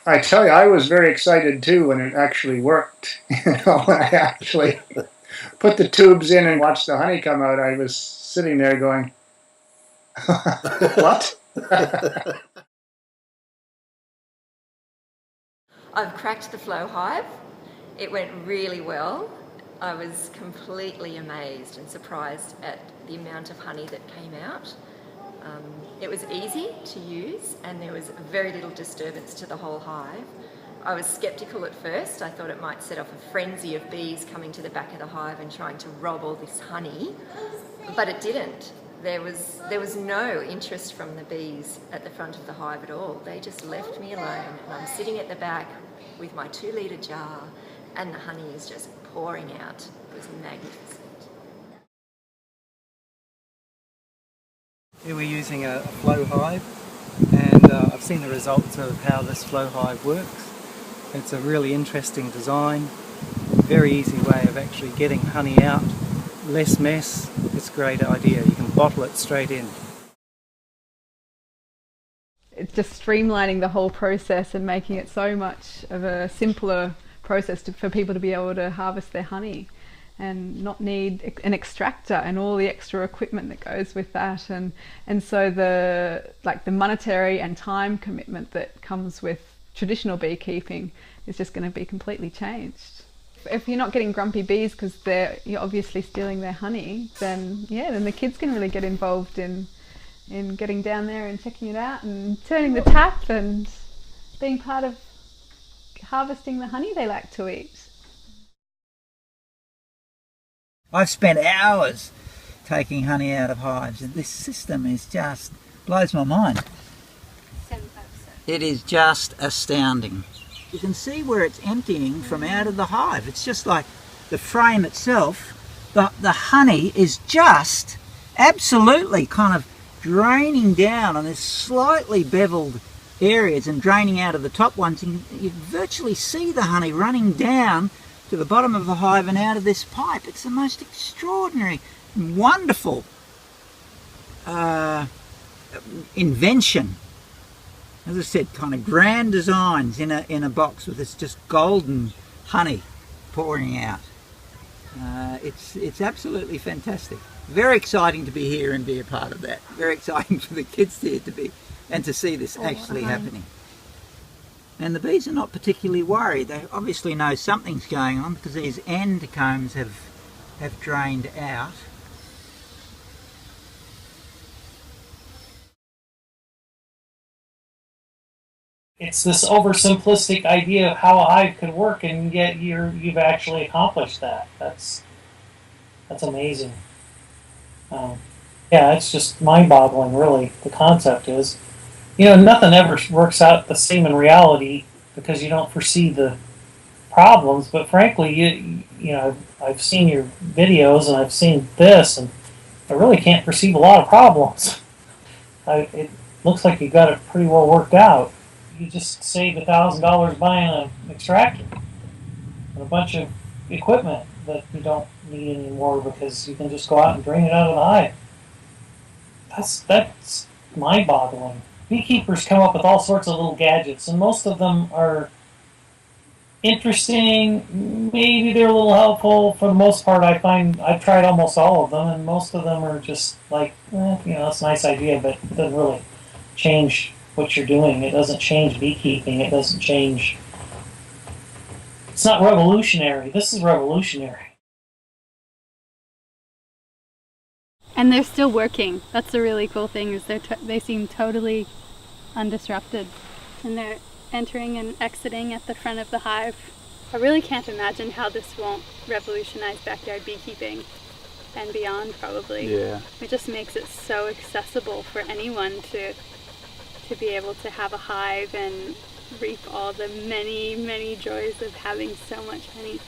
I tell you, I was very excited too when it actually worked. When I actually put the tubes in and watched the honey come out, I was sitting there going, what? I've cracked the flow hive. It went really well. I was completely amazed and surprised at the amount of honey that came out. It was easy to use and there was very little disturbance to the whole hive. I was sceptical at first. I thought it might set off a frenzy of bees coming to the back of the hive and trying to rob all this honey, but it didn't. There was no interest from the bees at the front of the hive at all. They just left me alone, and I'm sitting at the back with my 2-litre jar and the honey is just pouring out. It was magnificent. Here we're using a flow hive, and I've seen the results of how this flow hive works. It's a really interesting design, very easy way of actually getting honey out, less mess. It's a great idea. You can bottle it straight in. It's just streamlining the whole process and making it so much of a simpler process for people to be able to harvest their honey and not need an extractor and all the extra equipment that goes with that, and so the monetary and time commitment that comes with traditional beekeeping is just going to be completely changed. If you're not getting grumpy bees because you're obviously stealing their honey, then the kids can really get involved in getting down there and checking it out and turning the tap and being part of harvesting the honey they like to eat. I've spent hours taking honey out of hives, and this system is just blows my mind. 75%. It is just astounding. You can see where it's emptying from out of the hive. It's just like the frame itself. The honey is just absolutely kind of draining down on this slightly beveled areas and draining out of the top ones. And you virtually see the honey running down to the bottom of the hive and out of this pipe. It's the most extraordinary, wonderful invention. As I said, kind of grand designs in a box with this just golden honey pouring out. It's absolutely fantastic. Very exciting to be here and be a part of that. Very exciting for the kids here to be and to see this actually happening. And the bees are not particularly worried. They obviously know something's going on because these end combs have drained out. It's this oversimplistic idea of how a hive could work, and yet you've actually accomplished that. That's amazing. Yeah, it's just mind-boggling, really. The concept is, nothing ever works out the same in reality because you don't foresee the problems. But frankly, I've seen your videos and I've seen this, and I really can't perceive a lot of problems. It looks like you got it pretty well worked out. You just saved $1,000 buying an extractor and a bunch of equipment that you don't need anymore because you can just go out and drain it out of the hive. That's mind-boggling. Beekeepers come up with all sorts of little gadgets, and most of them are interesting. Maybe they're a little helpful. For the most part, I find I've tried almost all of them, and most of them are just like, it's a nice idea, but it doesn't really change what you're doing. It doesn't change beekeeping. It doesn't change. It's not revolutionary. This is revolutionary. And they're still working. That's the really cool thing, is they seem totally undisrupted. And they're entering and exiting at the front of the hive. I really can't imagine how this won't revolutionize backyard beekeeping and beyond, probably. Yeah. It just makes it so accessible for anyone to be able to have a hive and reap all the many, many joys of having so much honey.